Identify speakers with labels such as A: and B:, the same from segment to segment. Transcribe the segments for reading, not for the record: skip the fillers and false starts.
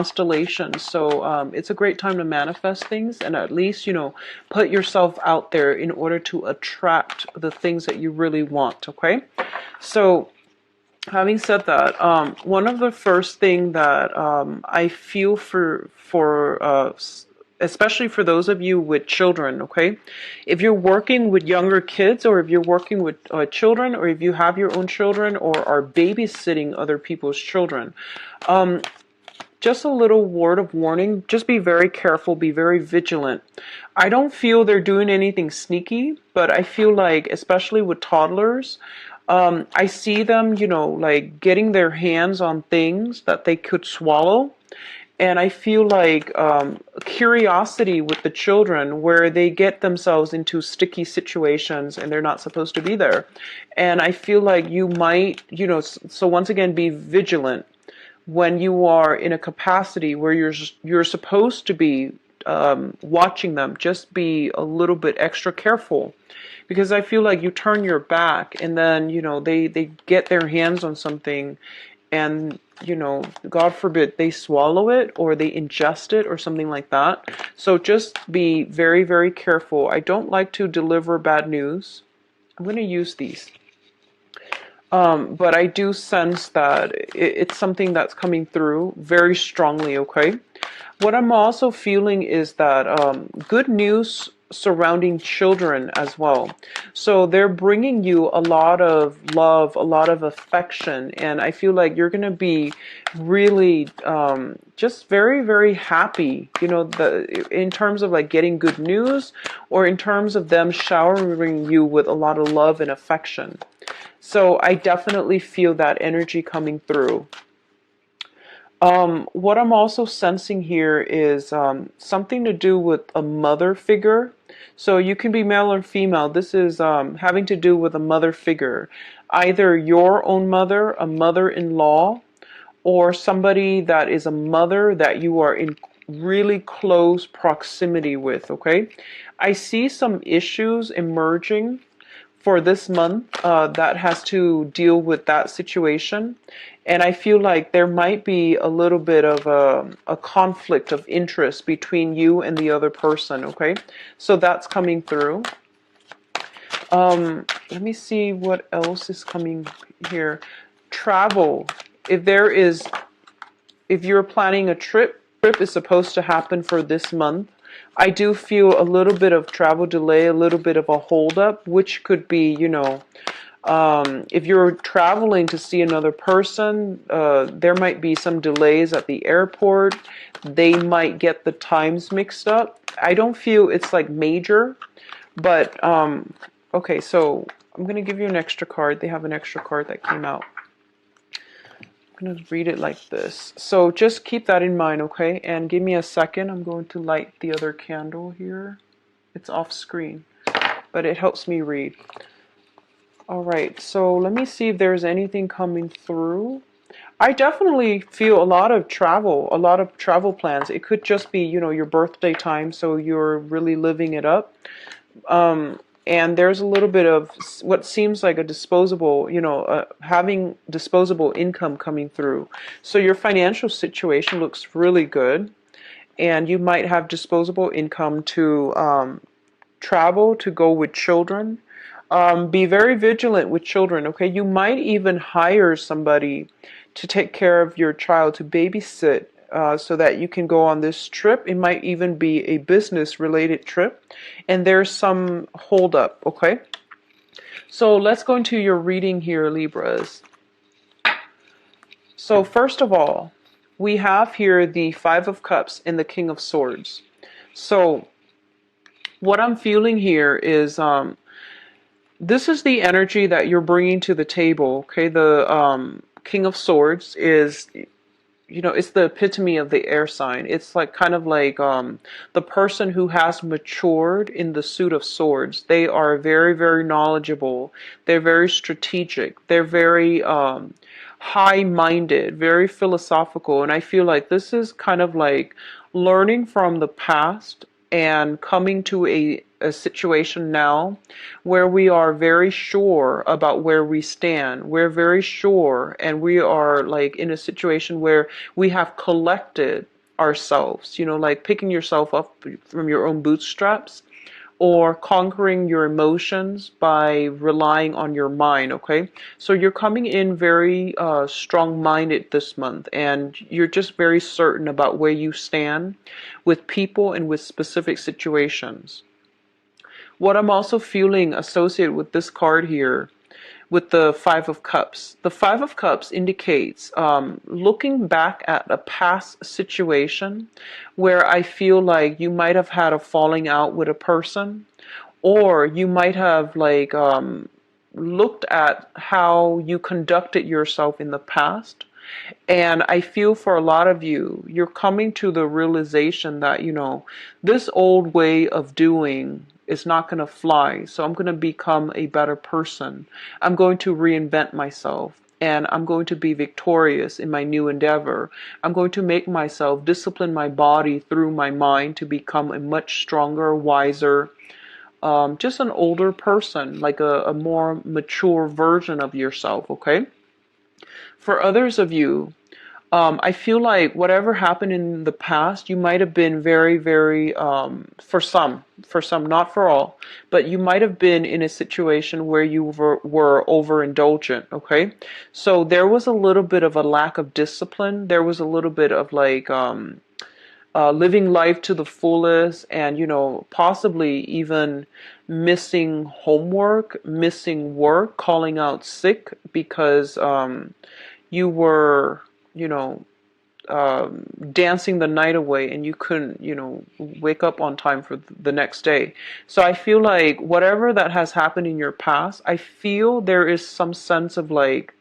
A: constellations. So it's a great time to manifest things and at least, put yourself out there in order to attract the things that you really want. Okay. So having said that, one of the first thing that I feel for especially for those of you with children, okay, if you're working with younger kids, or if you're working with children, or if you have your own children, or are babysitting other people's children, just a little word of warning: just be very careful, be very vigilant. I don't feel they're doing anything sneaky, but I feel like, especially with toddlers, I see them, like getting their hands on things that they could swallow. And I feel like curiosity with the children, where they get themselves into sticky situations and they're not supposed to be there. And I feel like you might, so once again, be vigilant when you are in a capacity where you're supposed to be watching them. Just be a little bit extra careful, because I feel like you turn your back and then they get their hands on something, and God forbid they swallow it or they ingest it or something like that. So just be very, very careful. I don't like to deliver bad news. I'm going to use these. But I do sense that it's something that's coming through very strongly, okay? What I'm also feeling is that good news surrounding children as well. So they're bringing you a lot of love, a lot of affection, and I feel like you're going to be really just very, very happy, in terms of like getting good news, or in terms of them showering you with a lot of love and affection. So I definitely feel that energy coming through. What I'm also sensing here is something to do with a mother figure. So you can be male or female. This is having to do with a mother figure. Either your own mother, a mother-in-law, or somebody that is a mother that you are in really close proximity with, okay? I see some issues emerging for this month that has to deal with that situation. And I feel like there might be a little bit of a conflict of interest between you and the other person, okay? So that's coming through. Let me see what else is coming here. Travel. If you're planning a trip is supposed to happen for this month. I do feel a little bit of travel delay, a little bit of a holdup, which could be, if you're traveling to see another person, there might be some delays at the airport. They might get the times mixed up. I don't feel it's like major, but okay, so I'm going to give you an extra card. They have an extra card that came out. I'm going to read it like this. So just keep that in mind, okay? And give me a second. I'm going to light the other candle here. It's off screen, but it helps me read. All right, so let me see if there's anything coming through. I definitely feel a lot of travel plans. It could just be, your birthday time, so you're really living it up. And there's a little bit of what seems like a disposable, having disposable income coming through. So your financial situation looks really good, and you might have disposable income to travel, to go with children. Be very vigilant with children, okay? You might even hire somebody to take care of your child, to babysit, so that you can go on this trip. It might even be a business-related trip, and there's some hold-up, okay? So let's go into your reading here, Libras. So first of all, we have here the Five of Cups and the King of Swords. So what I'm feeling here is this is the energy that you're bringing to the table, okay? The King of Swords is, it's the epitome of the air sign. It's like kind of like the person who has matured in the suit of swords. They are very, very knowledgeable. They're very strategic. They're very high-minded, very philosophical. And I feel like this is kind of like learning from the past and coming to a situation now where we are very sure about where we stand. We're very sure, and we are like in a situation where we have collected ourselves, you know, like picking yourself up from your own bootstraps, or conquering your emotions by relying on your mind, okay? So you're coming in very strong-minded this month, and you're just very certain about where you stand with people and with specific situations. What I'm also feeling associated with this card here, with the Five of Cups. The Five of Cups indicates looking back at a past situation where I feel like you might have had a falling out with a person, or you might have like looked at how you conducted yourself in the past. And I feel for a lot of you, you're coming to the realization that, you know, this old way of doing is not going to fly. So I'm going to become a better person. I'm going to reinvent myself. And I'm going to be victorious in my new endeavor. I'm going to make myself discipline my body through my mind to become a much stronger, wiser, just an older person, like a more mature version of yourself, okay? For others of you, I feel like whatever happened in the past, you might have been very, very, for some, not for all, but you might have been in a situation where you were overindulgent, okay? So there was a little bit of a lack of discipline. There was a little bit of like, living life to the fullest, and, you know, possibly even missing homework, missing work, calling out sick because you were, you know, dancing the night away and you couldn't, you know, wake up on time for the next day. So I feel like whatever that has happened in your past, I feel there is some sense of like,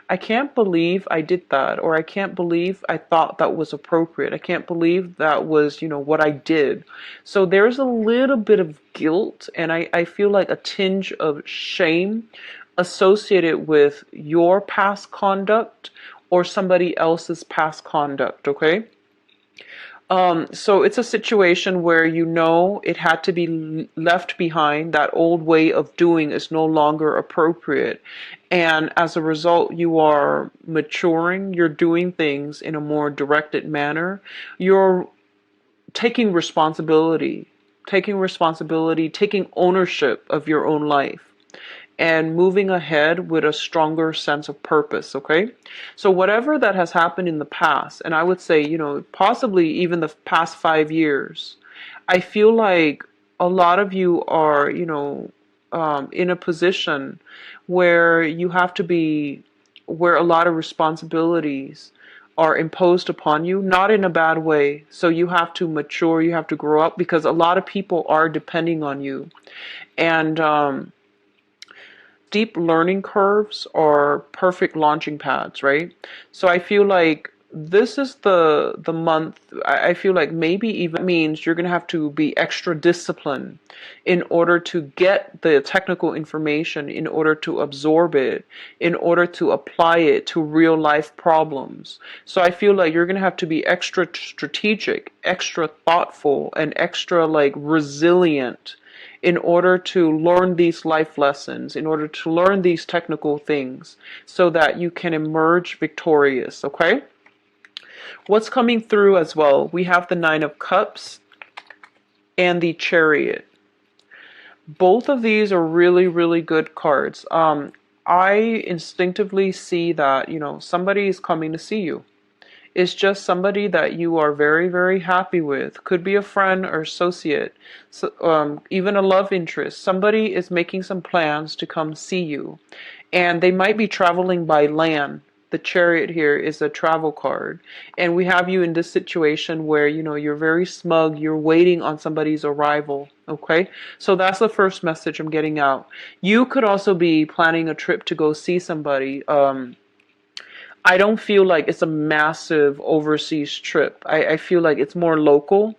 A: I can't believe I did that, or I can't believe I thought that was appropriate. I can't believe that was, you know, what I did. So there's a little bit of guilt, and I feel like a tinge of shame associated with your past conduct or somebody else's past conduct, okay? So it's a situation where you know it had to be left behind. That old way of doing is no longer appropriate. And as a result, you are maturing. You're doing things in a more directed manner. You're taking responsibility, taking ownership of your own life, and moving ahead with a stronger sense of purpose, okay? So whatever that has happened in the past, and I would say, you know, possibly even the past 5 years, I feel like a lot of you are, you know, in a position where you have to be, where a lot of responsibilities are imposed upon you, not in a bad way. So you have to mature, you have to grow up, because a lot of people are depending on you. And steep learning curves are perfect launching pads, right? So I feel like this is the month. I feel like maybe even means you're going to have to be extra disciplined in order to get the technical information, in order to absorb it, in order to apply it to real life problems. So I feel like you're going to have to be extra strategic, extra thoughtful, and extra like resilient in order to learn these life lessons, in order to learn these technical things, so that you can emerge victorious, okay? What's coming through as well? We have the Nine of Cups and the Chariot. Both of these are really, really good cards. I instinctively see that, you know, somebody is coming to see you. Is just somebody that you are very, very happy with. Could be a friend or associate, so, even a love interest. Somebody is making some plans to come see you. And they might be traveling by land. The Chariot here is a travel card. And we have you in this situation where, you know, you're very smug. You're waiting on somebody's arrival. Okay? So that's the first message I'm getting out. You could also be planning a trip to go see somebody. I don't feel like it's a massive overseas trip. I feel like it's more local.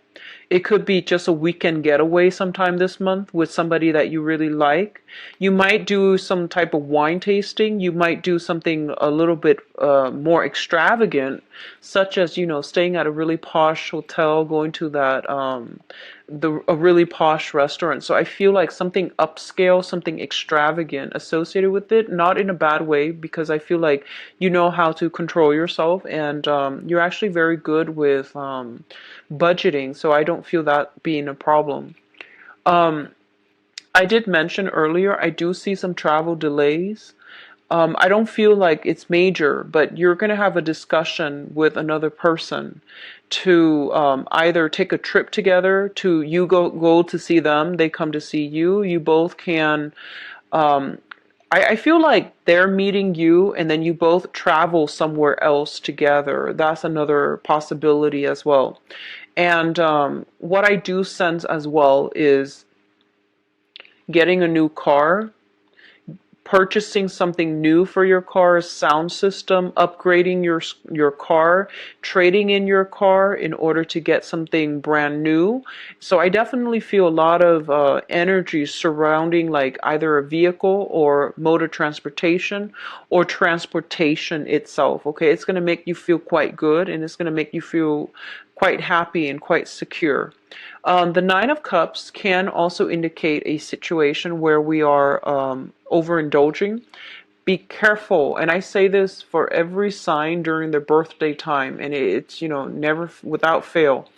A: It could be just a weekend getaway sometime this month with somebody that you really like. You might do some type of wine tasting. You might do something a little bit more extravagant, such as, you know, staying at a really posh hotel, going to that a really posh restaurant. So I feel like something upscale, something extravagant associated with it, not in a bad way, because I feel like you know how to control yourself, and you're actually very good with budgeting. So I don't feel that being a problem. Um, I did mention earlier, I do see some travel delays. I don't feel like it's major, but you're going to have a discussion with another person to either take a trip together, to you go to see them, they come to see you. You both can. Um, I feel like they're meeting you, and then you both travel somewhere else together. That's another possibility as well. And what I do sense as well is getting a new car, purchasing something new for your car's sound system, upgrading your car, trading in your car in order to get something brand new. So I definitely feel a lot of energy surrounding like either a vehicle or mode of transportation or transportation itself. Okay, it's going to make you feel quite good, and it's going to make you feel quite happy and quite secure. The Nine of Cups can also indicate a situation where we are overindulging. Be careful, and I say this for every sign during their birthday time, and it's, never without fail.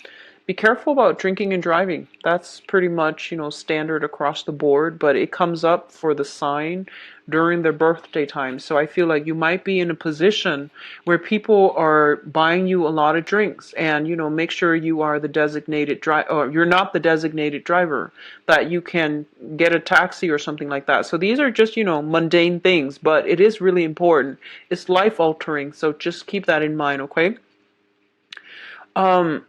A: Be careful about drinking and driving. That's pretty much, standard across the board, but it comes up for the sign during their birthday time. So I feel like you might be in a position where people are buying you a lot of drinks, and, make sure you are the designated driver, or you're not the designated driver, that you can get a taxi or something like that. So these are just, mundane things, but it is really important. It's life altering. So just keep that in mind, okay? Um,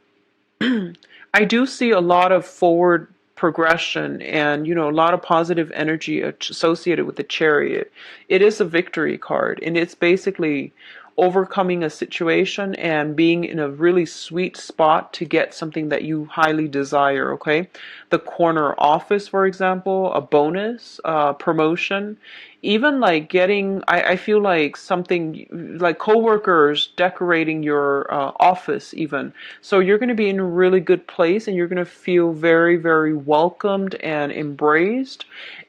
A: I do see a lot of forward progression and, a lot of positive energy associated with the Chariot. It is a victory card, and it's basically overcoming a situation and being in a really sweet spot to get something that you highly desire, okay? The corner office, for example, a bonus, promotion, even like getting, I feel like something like coworkers decorating your office even. So you're going to be in a really good place, and you're going to feel very, very welcomed and embraced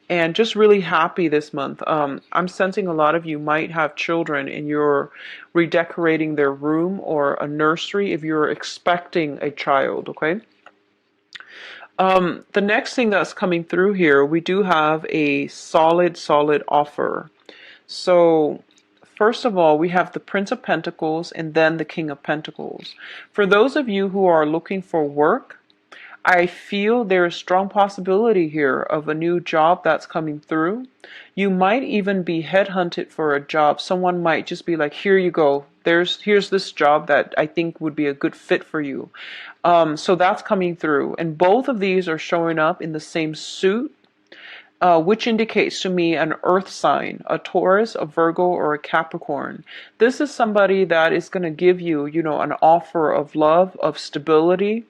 A: and just really happy this month. I'm sensing a lot of you might have children, and you're redecorating their room or a nursery if you're expecting a child, okay? The next thing that's coming through here, we do have a solid offer. So first of all, we have the Prince of Pentacles and then the King of Pentacles. For those of you who are looking for work, I feel there is strong possibility here of a new job that's coming through. You might even be headhunted for a job. Someone might just be like, here you go. Here's this job that I think would be a good fit for you. So that's coming through. And both of these are showing up in the same suit, which indicates to me an earth sign, a Taurus, a Virgo, or a Capricorn. This is somebody that is going to give you, an offer of love, of stability,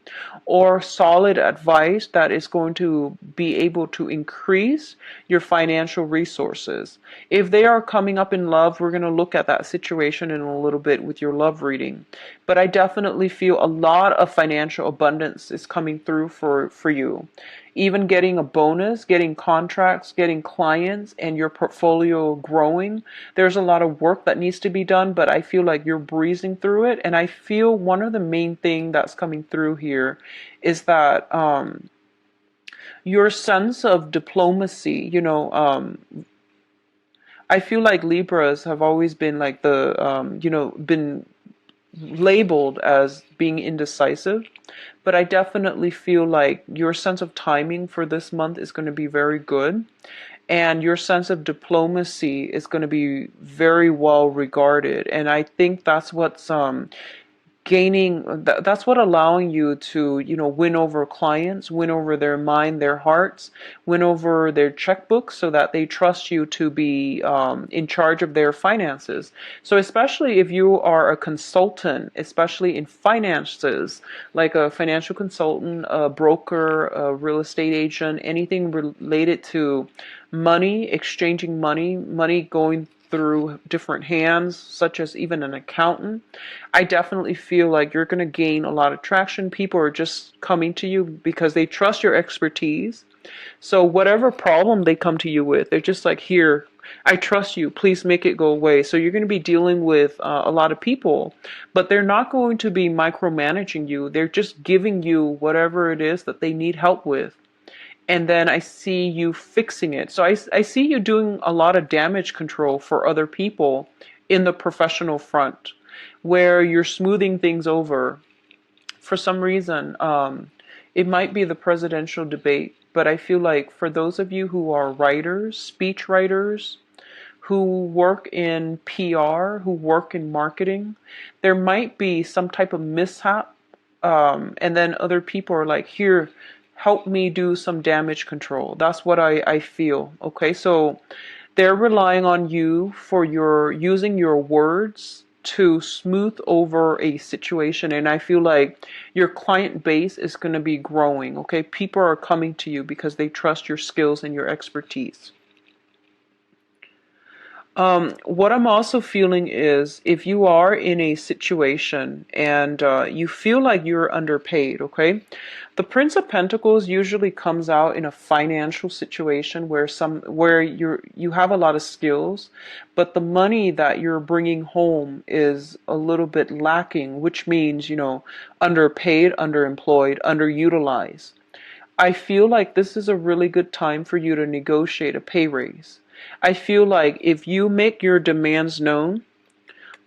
A: or solid advice that is going to be able to increase your financial resources. If they are coming up in love, we're going to look at that situation in a little bit with your love reading. But I definitely feel a lot of financial abundance is coming through for you. Even getting a bonus, getting contracts, getting clients, and your portfolio growing. There's a lot of work that needs to be done, but I feel like you're breezing through it. And I feel one of the main thing that's coming through here is that your sense of diplomacy, I feel like Libras have always been like been labeled as being indecisive, but I definitely feel like your sense of timing for this month is going to be very good, and your sense of diplomacy is going to be very well regarded, and I think that's what's that's what allowing you to win over clients, win over their mind, their hearts, win over their checkbooks, so that they trust you to be in charge of their finances. So especially if you are a consultant, especially in finances, like a financial consultant, a broker, a real estate agent, anything related to money, exchanging money going through different hands, such as even an accountant. I definitely feel like you're going to gain a lot of traction. People are just coming to you because they trust your expertise. So whatever problem they come to you with, they're just like, here, I trust you. Please make it go away. So you're going to be dealing with a lot of people, but they're not going to be micromanaging you. They're just giving you whatever it is that they need help with. And then I see you fixing it. So I see you doing a lot of damage control for other people in the professional front, where you're smoothing things over. For some reason, it might be the presidential debate, but I feel like for those of you who are writers, speech writers, who work in PR, who work in marketing, there might be some type of mishap. And then other people are like, here, help me do some damage control. That's what I feel. Okay, so they're relying on you for using your words to smooth over a situation, and I feel like your client base is going to be growing. Okay, people are coming to you because they trust your skills and your expertise. What I'm also feeling is if you are in a situation and you feel like you're underpaid, okay? The Prince of Pentacles usually comes out in a financial situation where you have a lot of skills, but the money that you're bringing home is a little bit lacking, which means, underpaid, underemployed, underutilized. I feel like this is a really good time for you to negotiate a pay raise. I feel like if you make your demands known,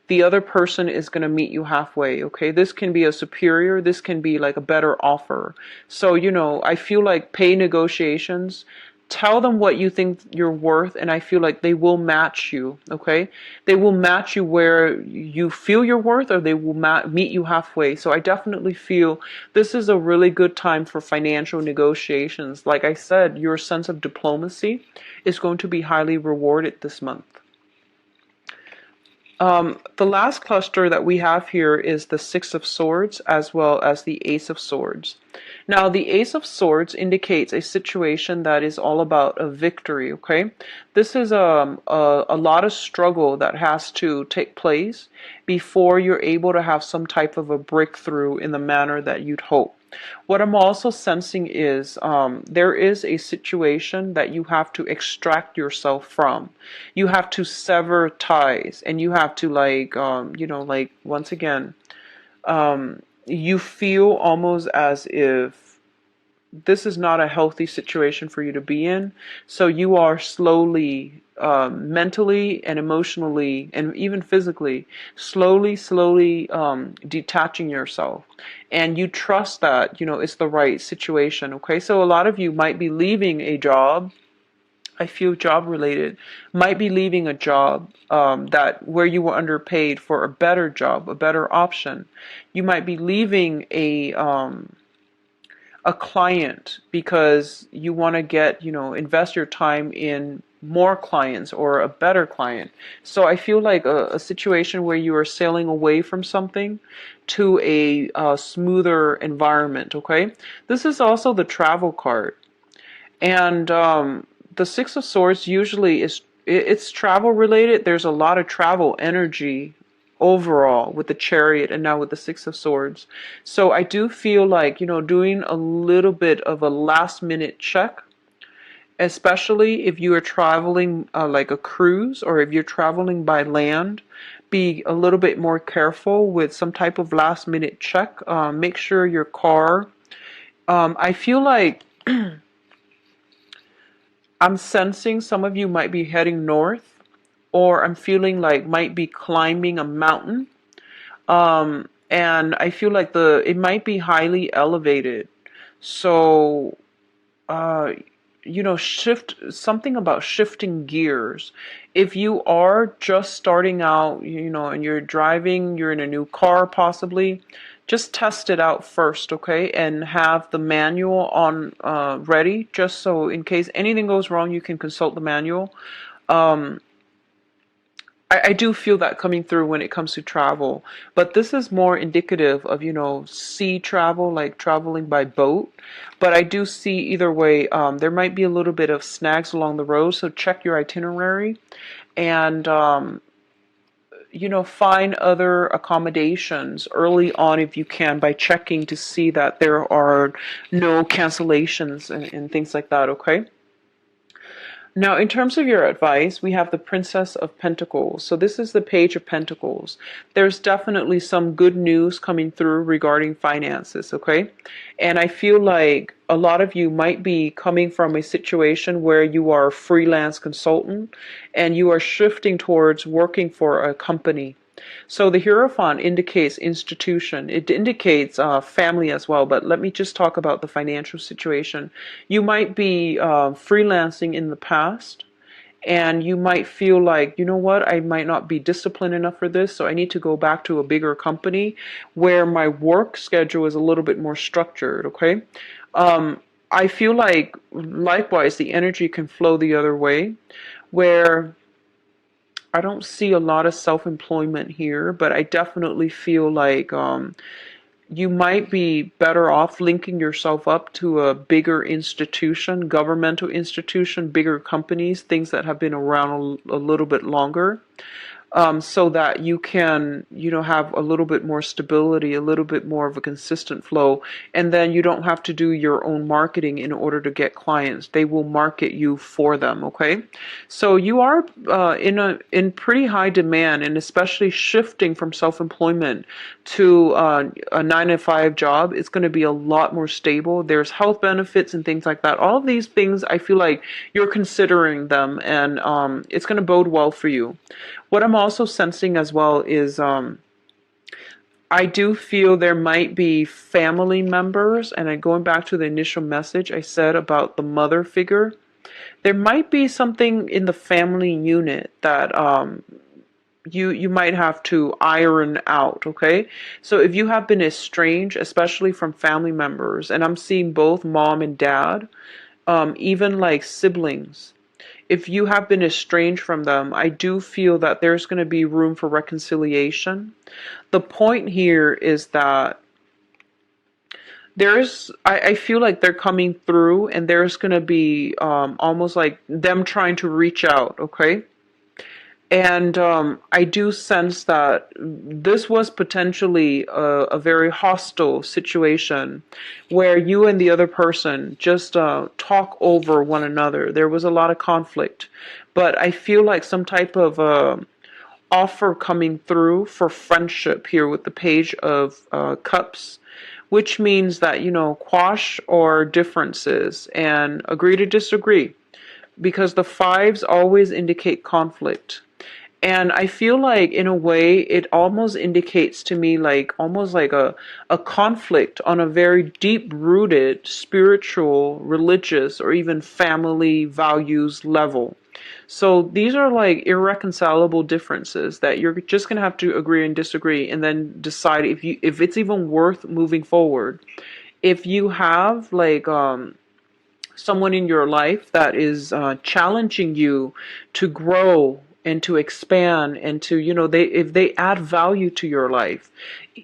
A: the other person is going to meet you halfway, okay? This can be a superior, this can be like a better offer. So, I feel like pay negotiations, tell them what you think you're worth, and I feel like they will match you, okay? They will match you where you feel you're worth, or they will meet you halfway. So I definitely feel this is a really good time for financial negotiations. Like I said, your sense of diplomacy is going to be highly rewarded this month. The last cluster that we have here is the Six of Swords as well as the Ace of Swords. Now, the Ace of Swords indicates a situation that is all about a victory, okay? This is a lot of struggle that has to take place before you're able to have some type of a breakthrough in the manner that you'd hope. What I'm also sensing is there is a situation that you have to extract yourself from. You have to sever ties, and you have to once again, you feel almost as if this is not a healthy situation for you to be in. So you are slowly, mentally and emotionally and even physically, slowly detaching yourself. And you trust that, it's the right situation. Okay, so a lot of you might be leaving a job. I feel job related, might be leaving a job that where you were underpaid for a better job, a better option. You might be leaving a client because you want to get, invest your time in more clients or a better client. So I feel like a situation where you are sailing away from something to a smoother environment, okay? This is also the travel card. And the Six of Swords usually it's travel related. There's a lot of travel energy overall with the Chariot and now with the Six of Swords. So I do feel like, doing a little bit of a last minute check, especially if you are traveling like a cruise, or if you're traveling by land, be a little bit more careful with some type of last minute check. Make sure your car, I feel like I'm sensing some of you might be heading north, or I'm feeling like might be climbing a mountain. And I feel like it might be highly elevated. So, shift something about shifting gears. If you are just starting out, and you're driving, you're in a new car possibly, just test it out first, okay? And have the manual on ready, just so in case anything goes wrong, you can consult the manual. I do feel that coming through when it comes to travel, but this is more indicative of, sea travel, like traveling by boat. But I do see either way, there might be a little bit of snags along the road, so check your itinerary and, find other accommodations early on if you can by checking to see that there are no cancellations and things like that, okay? Now, in terms of your advice, we have the Princess of Pentacles. So this is the Page of Pentacles. There's definitely some good news coming through regarding finances, okay? And I feel like a lot of you might be coming from a situation where you are a freelance consultant and you are shifting towards working for a company. So the Hierophant indicates institution. It indicates family as well. But let me just talk about the financial situation. You might be freelancing in the past, and you might feel like, you know what, I might not be disciplined enough for this, so I need to go back to a bigger company where my work schedule is a little bit more structured, okay? I feel like, likewise, the energy can flow the other way, where I don't see a lot of self-employment here, but I definitely feel like you might be better off linking yourself up to a bigger institution, governmental institution, bigger companies, things that have been around a little bit longer. So that you can, have a little bit more stability, a little bit more of a consistent flow, and then you don't have to do your own marketing in order to get clients. They will market you for them, okay? So you are in pretty high demand, and especially shifting from self-employment to a 9 to 5 job. It's going to be a lot more stable. There's health benefits and things like that. All of these things, I feel like you're considering them, and it's going to bode well for you. What I'm also sensing as well is I do feel there might be family members, and going back to the initial message I said about the mother figure, there might be something in the family unit that you might have to iron out, okay? So if you have been estranged, especially from family members, and I'm seeing both mom and dad, even like siblings, if you have been estranged from them, I do feel that there's going to be room for reconciliation. The point here is that I feel like they're coming through, and there's going to be almost like them trying to reach out, okay? And I do sense that this was potentially a very hostile situation where you and the other person just talk over one another. There was a lot of conflict. But I feel like some type of offer coming through for friendship here with the Page of Cups, which means that, quash our differences and agree to disagree, because the fives always indicate conflict. And I feel like, in a way, it almost indicates to me like almost like a conflict on a very deep-rooted spiritual, religious, or even family values level. So these are like irreconcilable differences that you're just going to have to agree and disagree, and then decide if it's even worth moving forward. If you have like someone in your life that is challenging you to grow and to expand, and to, if they add value to your life,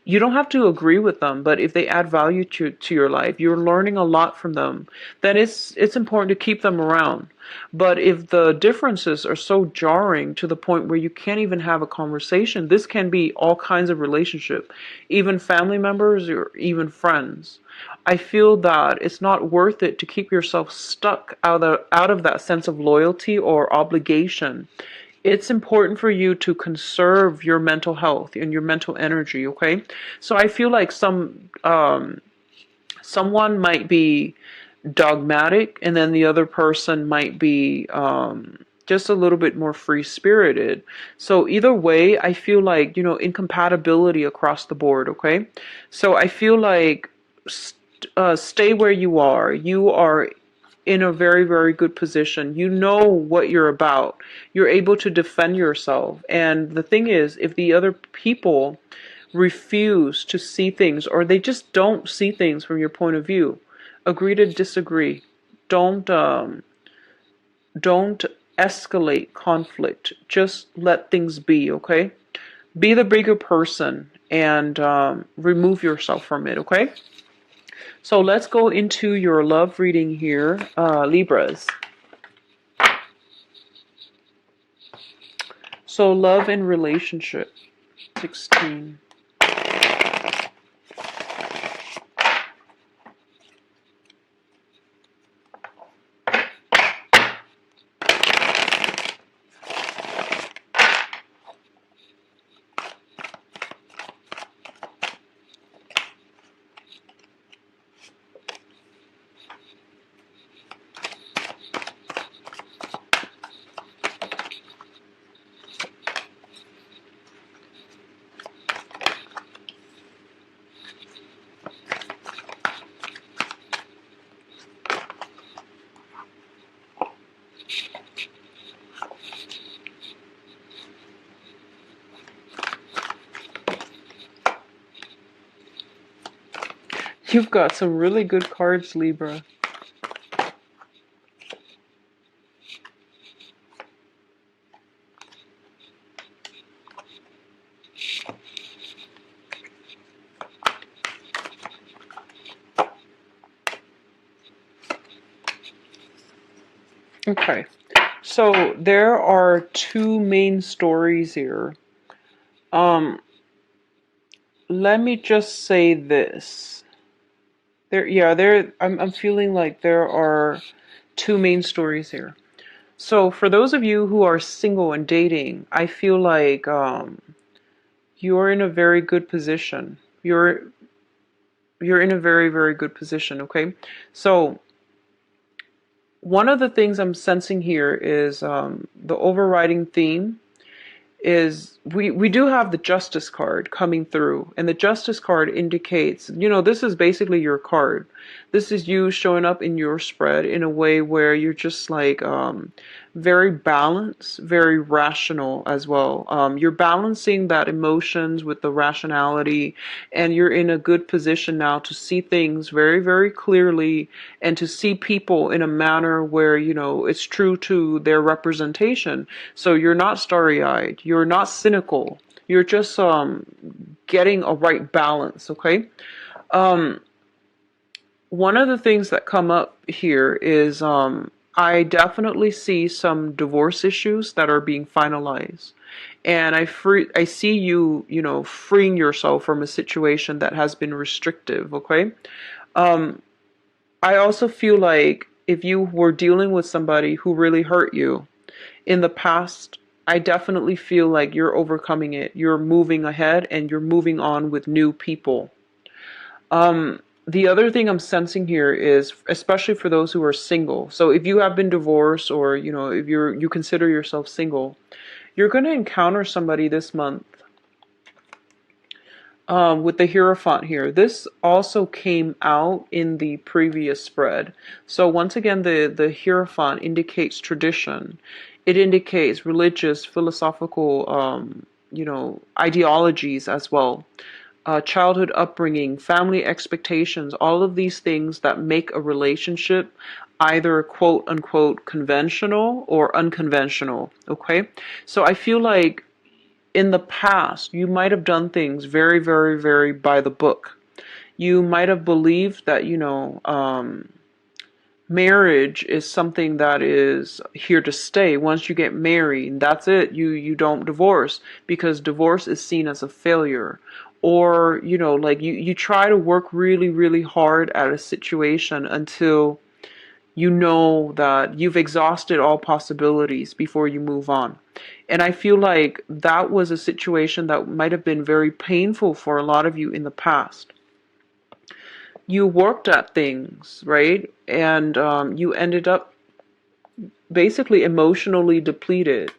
A: you don't have to agree with them, but if they add value to your life, you're learning a lot from them, then it's important to keep them around. But if the differences are so jarring to the point where you can't even have a conversation, this can be all kinds of relationship, even family members or even friends. I feel that it's not worth it to keep yourself stuck out of that sense of loyalty or obligation. It's important for you to conserve your mental health and your mental energy, okay? So I feel like someone might be dogmatic, and then the other person might be just a little bit more free-spirited. So either way, I feel like, incompatibility across the board, okay? So I feel like stay where you are. You are in a very, very good position. You know what you're about. You're able to defend yourself. And the thing is, if the other people refuse to see things, or they just don't see things from your point of view, agree to disagree. Don't don't escalate conflict. Just let things be, okay? Be the bigger person and remove yourself from it, okay? So let's go into your love reading here, Libras. So love and relationship, 16. You've got some really good cards, Libra. Okay, so there are two main stories here. Let me just say this. I'm feeling like there are two main stories here. So for those of you who are single and dating, I feel like you're in a very good position. You're in a very, very good position, okay? So one of the things I'm sensing here is the overriding theme is we do have the Justice card coming through, and the Justice card indicates, this is basically your card. This is you showing up in your spread in a way where you're just like very balanced, very rational as well. You're balancing that emotions with the rationality, and you're in a good position now to see things very, very clearly and to see people in a manner where, it's true to their representation. So you're not starry-eyed, you're not cynical, you're just getting a right balance, okay? One of the things that come up here is I definitely see some divorce issues that are being finalized. And I see you, freeing yourself from a situation that has been restrictive, okay? I also feel like if you were dealing with somebody who really hurt you in the past, I definitely feel like you're overcoming it. You're moving ahead and you're moving on with new people. The other thing I'm sensing here is, especially for those who are single. So if you have been divorced, or if you consider yourself single, you're going to encounter somebody this month with the Hierophant here. This also came out in the previous spread. So once again, the Hierophant indicates tradition. It indicates religious, philosophical, ideologies as well. Childhood upbringing, family expectations, all of these things that make a relationship either quote unquote conventional or unconventional. Okay, so I feel like in the past you might have done things very, very, very by the book. You might have believed that marriage is something that is here to stay. Once you get married, that's it. You don't divorce, because divorce is seen as a failure. Or like you try to work really, really hard at a situation until you know that you've exhausted all possibilities before you move on. And I feel like that was a situation that might have been very painful for a lot of you in the past. You worked at things, right? And you ended up basically emotionally depleted.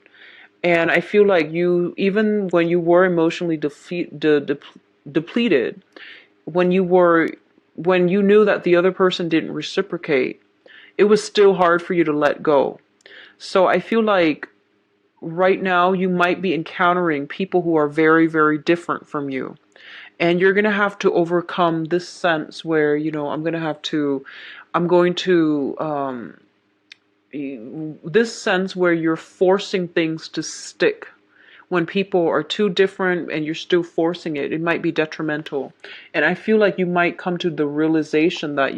A: And I feel like you, even when you were emotionally depleted, when you knew that the other person didn't reciprocate, it was still hard for you to let go. So I feel like right now you might be encountering people who are very, very different from you. And you're going to have to overcome this sense where, I'm going to this sense where you're forcing things to stick. When people are too different and you're still forcing it, it might be detrimental. And I feel like you might come to the realization that,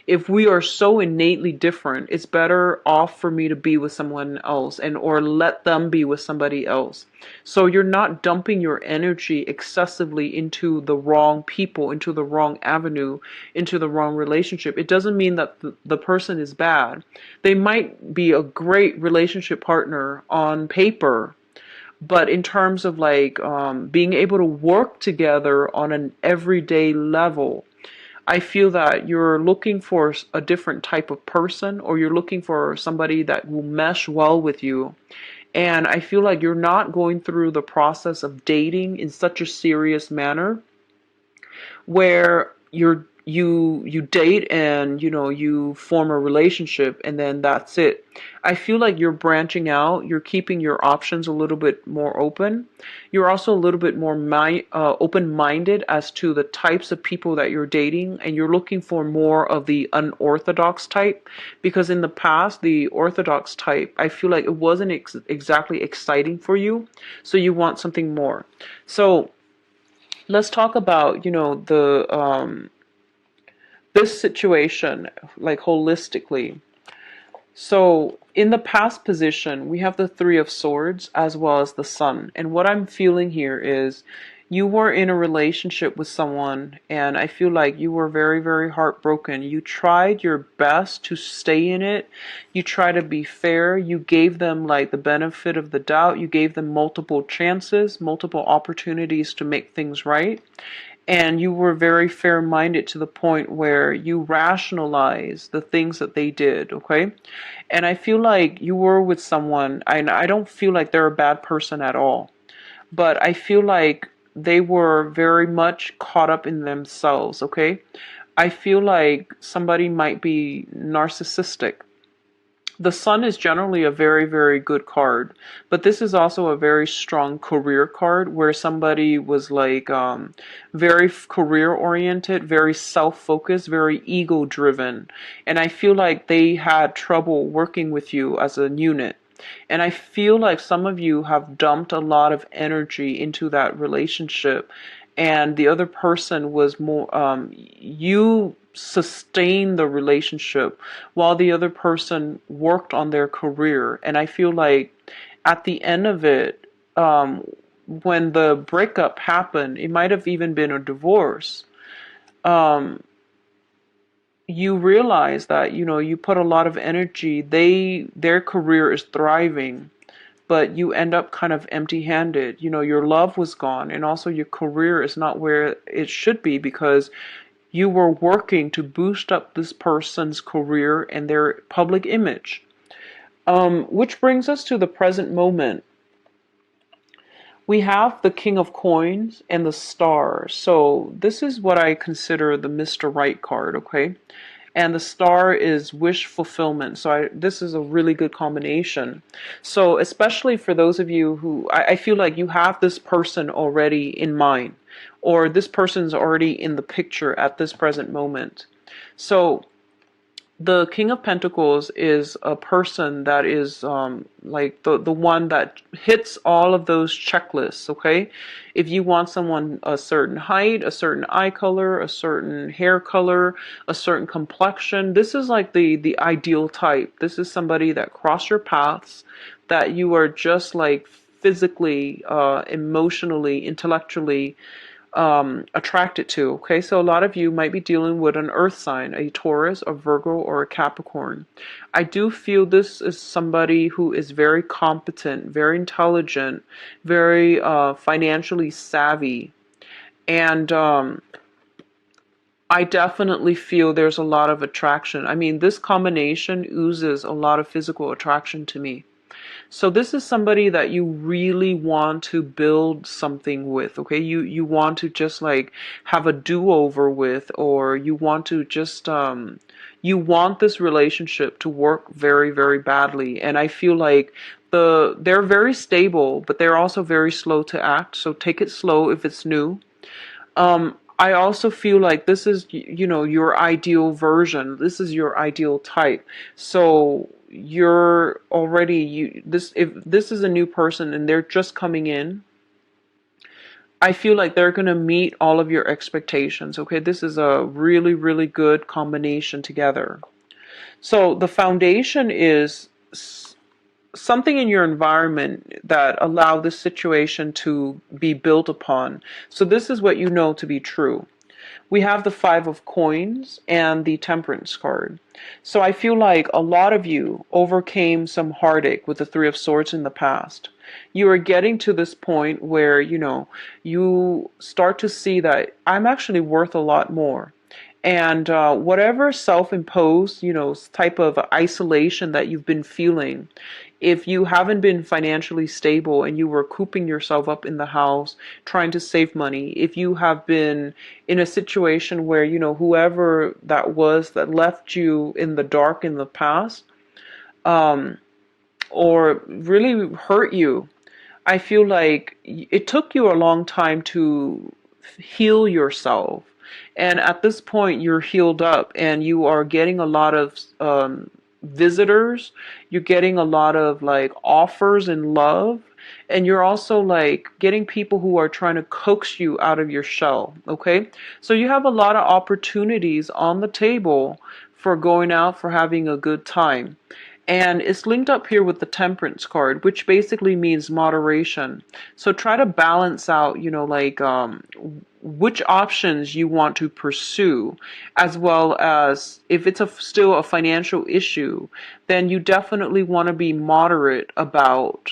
A: if we are so innately different, it's better off for me to be with someone else, and or let them be with somebody else. So you're not dumping your energy excessively into the wrong people, into the wrong avenue, into the wrong relationship. It doesn't mean that the person is bad. They might be a great relationship partner on paper, but in terms of like being able to work together on an everyday level, I feel that you're looking for a different type of person, or you're looking for somebody that will mesh well with you. And I feel like you're not going through the process of dating in such a serious manner where you date and you form a relationship and then that's it. I feel like you're branching out, you're keeping your options a little bit more open. You're also a little bit more open-minded as to the types of people that you're dating, and you're looking for more of the unorthodox type, because in the past the orthodox type, I feel like it wasn't exactly exciting for you, so you want something more. So let's talk about the this situation like holistically. So in the past position, we have the Three of Swords as well as the Sun. And what I'm feeling here is you were in a relationship with someone, and I feel like you were very, very heartbroken. You tried your best to stay in it. You try to be fair. You gave them like the benefit of the doubt. You gave them multiple chances, multiple opportunities to make things right. And you were very fair-minded to the point where you rationalize the things that they did, okay? And I feel like you were with someone, and I don't feel like they're a bad person at all, but I feel like they were very much caught up in themselves, okay? I feel like somebody might be narcissistic. The Sun is generally a very, very good card, but this is also a very strong career card where somebody was like very career oriented, very self-focused, very ego driven. And I feel like they had trouble working with you as a unit. And I feel like some of you have dumped a lot of energy into that relationship, and the other person was more, you sustained the relationship while the other person worked on their career. And I feel like at the end of it, when the breakup happened, it might have even been a divorce. You realize that you put a lot of energy. Their career is thriving, but you end up kind of empty-handed. Your love was gone, and also your career is not where it should be, because you were working to boost up this person's career and their public image. Which brings us to the present moment. We have the King of Coins and the Star. So this is what I consider the Mr. Right card, okay? And the Star is wish fulfillment. So this is a really good combination. So especially for those of you who, I feel like you have this person already in mind, or this person's already in the picture at this present moment. So the King of Pentacles is a person that is like the one that hits all of those checklists, okay? If you want someone a certain height, a certain eye color, a certain hair color, a certain complexion, this is like the ideal type. This is somebody that crossed your paths, that you are just like physically, emotionally, intellectually attracted to. Okay, so a lot of you might be dealing with an earth sign, a Taurus, a Virgo, or a Capricorn. I do feel this is somebody who is very competent, very intelligent, very financially savvy, and I definitely feel there's a lot of attraction. I mean, this combination oozes a lot of physical attraction to me. So this is somebody that you really want to build something with, okay? You want to just like have a do-over with, or you want to just you want this relationship to work very, very badly. And I feel like they're very stable, but they're also very slow to act. So take it slow if it's new. I also feel like this is, your ideal version. This is your ideal type. So you're already, if this is a new person and they're just coming in, I feel like they're going to meet all of your expectations. Okay, this is a really, really good combination together. So the foundation is something in your environment that allow this situation to be built upon. So this is what you know to be true. We have the Five of Coins and the Temperance card. So I feel like a lot of you overcame some heartache with the Three of Swords in the past. You are getting to this point where, you start to see that I'm actually worth a lot more. And whatever self-imposed, type of isolation that you've been feeling, if you haven't been financially stable and you were cooping yourself up in the house, trying to save money, if you have been in a situation where, whoever that was that left you in the dark in the past, or really hurt you, I feel like it took you a long time to heal yourself. And at this point, you're healed up and you are getting a lot of visitors. You're getting a lot of like offers and love. And you're also like getting people who are trying to coax you out of your shell. Okay. So you have a lot of opportunities on the table for going out, for having a good time. And it's linked up here with the Temperance card, which basically means moderation. So try to balance out, which options you want to pursue, as well as if it's still a financial issue, then you definitely want to be moderate about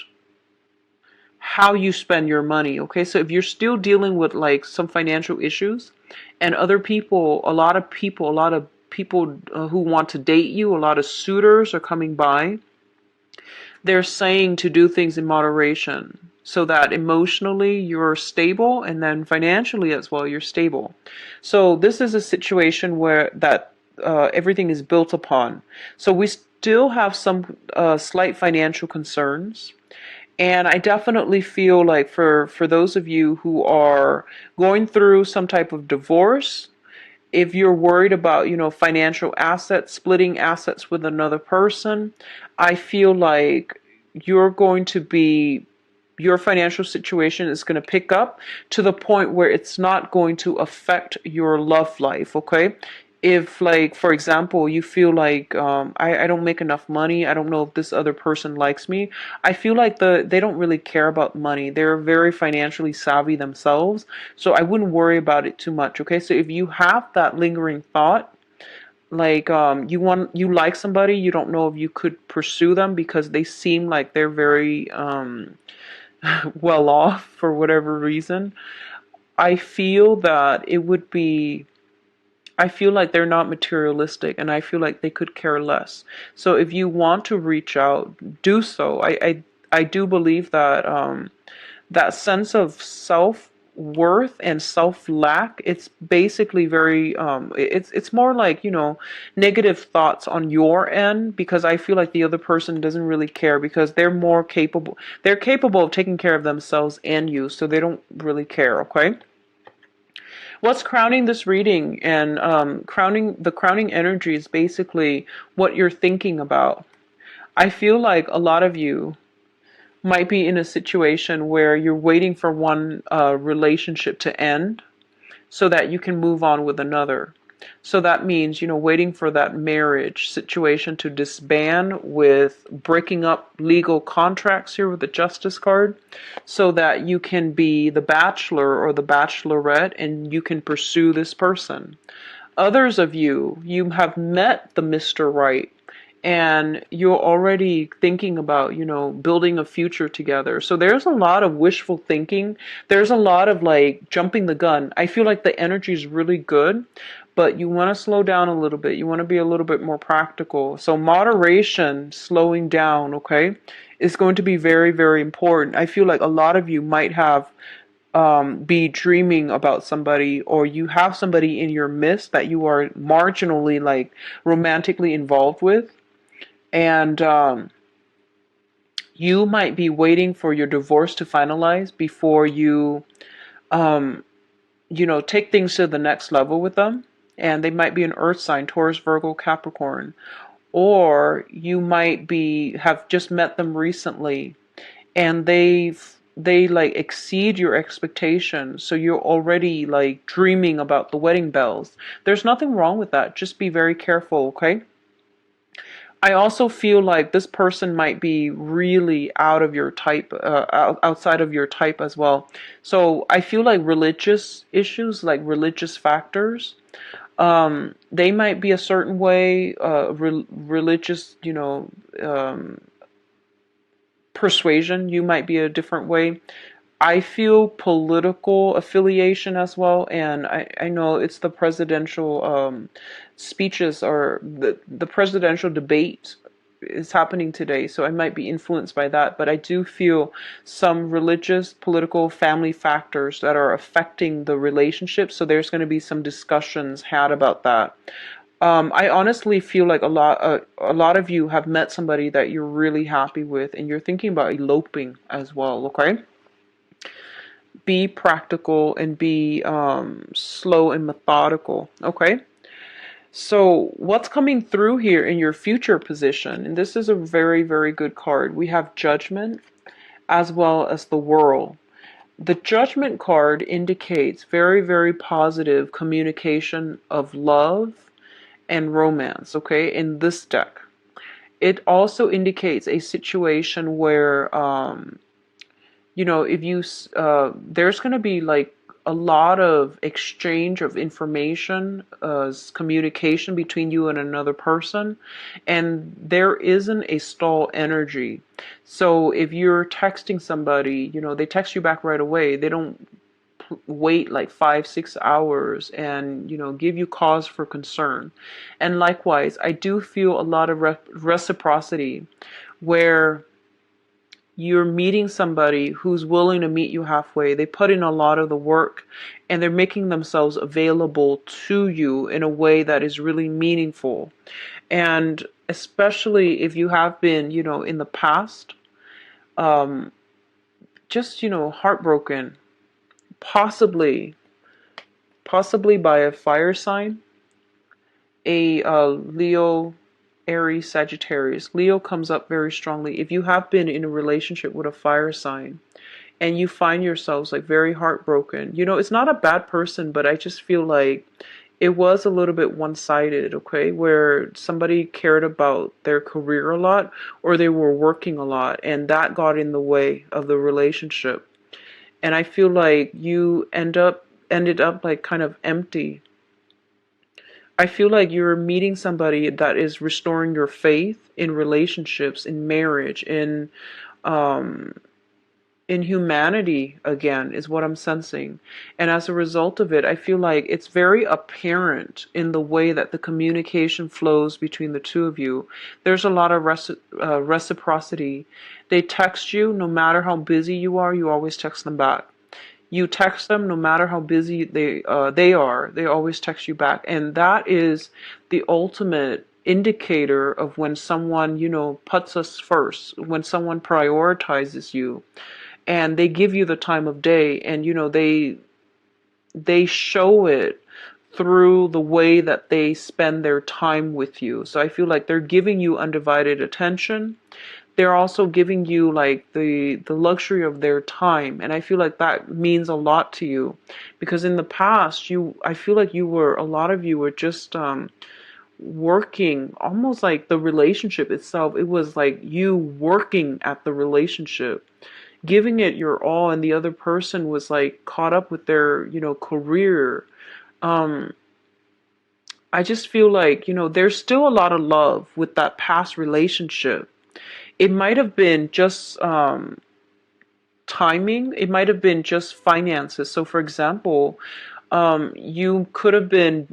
A: how you spend your money. Okay, so if you're still dealing with like some financial issues, and other people, a lot of people who want to date you, a lot of suitors are coming by, they're saying to do things in moderation so that emotionally you're stable and then financially as well you're stable. So this is a situation where that everything is built upon. So we still have some slight financial concerns. And I definitely feel like for those of you who are going through some type of divorce, if you're worried about, financial assets, splitting assets with another person, I feel like you're going to be, your financial situation is going to pick up to the point where it's not going to affect your love life, okay? If, like, for example, you feel like I don't make enough money, I don't know if this other person likes me, I feel like they don't really care about money. They're very financially savvy themselves, so I wouldn't worry about it too much, okay? So if you have that lingering thought, like you like somebody, you don't know if you could pursue them because they seem like they're very well off for whatever reason, I feel that it would be, I feel like they're not materialistic and I feel like they could care less. So if you want to reach out, do so. I do believe that that sense of self-worth and self-lack, it's basically very it's more like, negative thoughts on your end, because I feel like the other person doesn't really care because they're capable of taking care of themselves and you, so they don't really care, okay? What's crowning this reading and the crowning energy is basically what you're thinking about. I feel like a lot of you might be in a situation where you're waiting for one relationship to end so that you can move on with another. So that means, waiting for that marriage situation to disband with breaking up legal contracts here with the Justice card so that you can be the bachelor or the bachelorette and you can pursue this person. Others of you have met the Mr. Right and you're already thinking about, building a future together. So there's a lot of wishful thinking. There's a lot of like jumping the gun. I feel like the energy is really good, but you want to slow down a little bit. You want to be a little bit more practical. So moderation, slowing down, okay, is going to be very, very important. I feel like a lot of you might have be dreaming about somebody, or you have somebody in your midst that you are marginally like romantically involved with, and you might be waiting for your divorce to finalize before you take things to the next level with them. And they might be an earth sign, Taurus, Virgo, Capricorn. or you might be have just met them recently, and they like exceed your expectations, so you're already like dreaming about the wedding bells. There's nothing wrong with that. Just be very careful, okay? I also feel like this person might be really out of your type, outside of your type as well. So I feel like religious issues, like religious factors, they might be a certain way, religious, persuasion, you might be a different way. I feel political affiliation as well, and I know it's the presidential speeches, or the presidential debate is happening today, so I might be influenced by that. But I do feel some religious, political, family factors that are affecting the relationship, so there's going to be some discussions had about that. I honestly feel like a lot of you have met somebody that you're really happy with, and you're thinking about eloping as well. Okay, be practical and be slow and methodical. Okay, so what's coming through here in your future position? And this is a very, very good card. We have Judgment as well as the World. The Judgment card indicates very, very positive communication of love and romance, okay, in this deck. It also indicates a situation where if you there's going to be like a lot of exchange of information, communication between you and another person, and there isn't a stall energy. So if you're texting somebody, they text you back right away. They don't wait like 5-6 hours and give you cause for concern. And likewise, I do feel a lot of reciprocity, where you're meeting somebody who's willing to meet you halfway. They put in a lot of the work, and they're making themselves available to you in a way that is really meaningful. And especially if you have been, in the past, just, heartbroken, possibly by a fire sign, a Leo, Aries, Sagittarius. Leo comes up very strongly. If you have been in a relationship with a fire sign and you find yourselves like very heartbroken, it's not a bad person, but I just feel like it was a little bit one-sided, okay, where somebody cared about their career a lot, or they were working a lot, and that got in the way of the relationship. And I feel like you ended up like kind of empty. I feel like you're meeting somebody that is restoring your faith in relationships, in marriage, um, in humanity again, is what I'm sensing. And as a result of it, I feel like it's very apparent in the way that the communication flows between the two of you. There's a lot of reciprocity. They text you, no matter how busy you are, you always text them back. You text them, no matter how busy they are, they always text you back. And that is the ultimate indicator of when someone, puts us first, when someone prioritizes you, and they give you the time of day, and they show it through the way that they spend their time with you. So I feel like they're giving you undivided attention. They're also giving you like the luxury of their time, and I feel like that means a lot to you, because in the past, I feel like a lot of you were just working, almost like the relationship itself. It was like you working at the relationship, giving it your all, and the other person was like caught up with their career. um I just feel like there's still a lot of love with that past relationship. It might have been just timing. It might have been just finances. So, for example, you could have been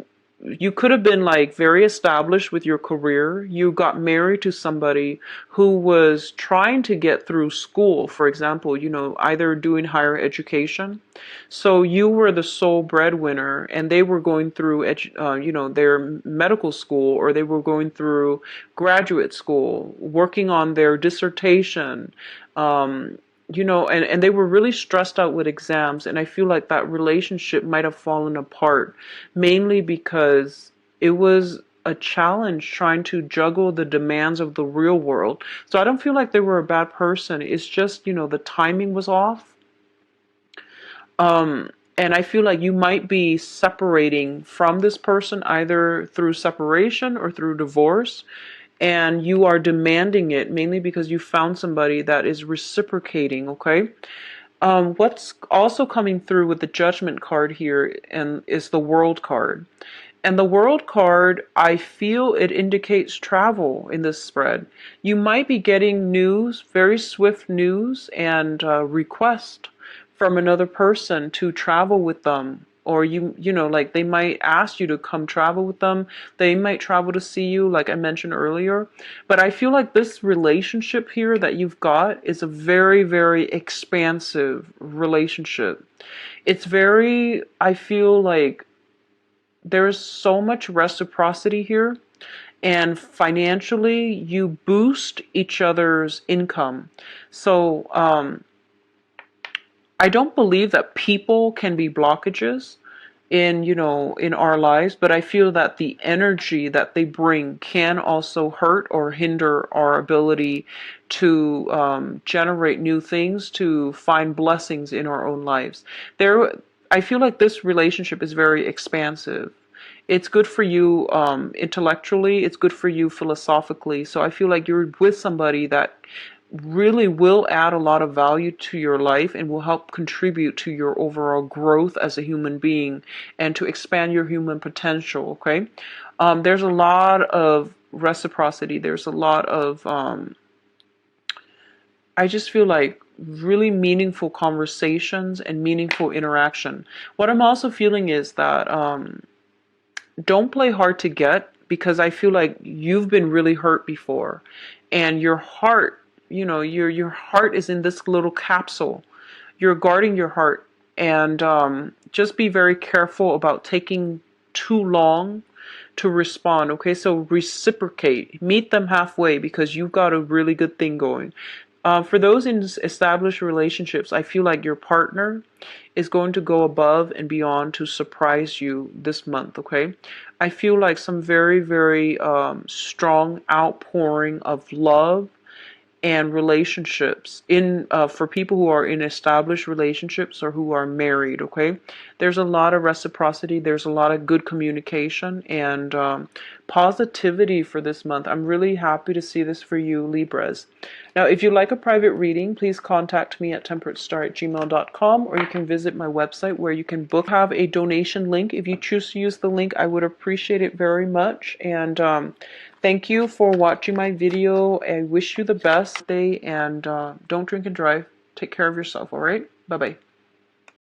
A: like very established with your career. You got married to somebody who was trying to get through school, for example, either doing higher education. So you were the sole breadwinner, and they were going through their medical school, or they were going through graduate school, working on their dissertation. And they were really stressed out with exams, and I feel like that relationship might have fallen apart, mainly because it was a challenge trying to juggle the demands of the real world. So I don't feel like they were a bad person. It's just, you know, the timing was off. And I feel like you might be separating from this person either through separation or through divorce. And you are demanding it mainly because you found somebody that is reciprocating, okay? What's also coming through with the Judgment card here and is the World card. And the World card, I feel it indicates travel in this spread. You might be getting news, very swift news and request from another person to travel with them. Or you know, like they might ask you to come travel with them. They might travel to see you, like I mentioned earlier. But I feel like this relationship here that you've got is a very, very expansive relationship. It's very, I feel like there's so much reciprocity here, and financially you boost each other's income. So I don't believe that people can be blockages in, you know, in our lives, but I feel that the energy that they bring can also hurt or hinder our ability to generate new things, to find blessings in our own lives. I feel like this relationship is very expansive. It's good for you intellectually, it's good for you philosophically. So I feel like you're with somebody that really will add a lot of value to your life and will help contribute to your overall growth as a human being and to expand your human potential, okay? There's a lot of reciprocity. There's a lot of, I just feel like really meaningful conversations and meaningful interaction. What I'm also feeling is that don't play hard to get, because I feel like you've been really hurt before and your heart, you know, your heart is in this little capsule. You're guarding your heart, and just be very careful about taking too long to respond, okay? So reciprocate, meet them halfway, because you've got a really good thing going. For those in established relationships, I feel like your partner is going to go above and beyond to surprise you this month, okay? I feel like some very, very strong outpouring of love and relationships in for people who are in established relationships or who are married, okay? There's a lot of reciprocity, there's a lot of good communication and positivity for this month. I'm really happy to see this for you, Libras. Now, if you'd like a private reading, please contact me at temperatestar@gmail.com, or you can visit my website where you can book. Have a donation link. If you choose to use the link, I would appreciate it very much. And thank you for watching my video. I wish you the best day, and don't drink and drive. Take care of yourself, all right? Bye-bye.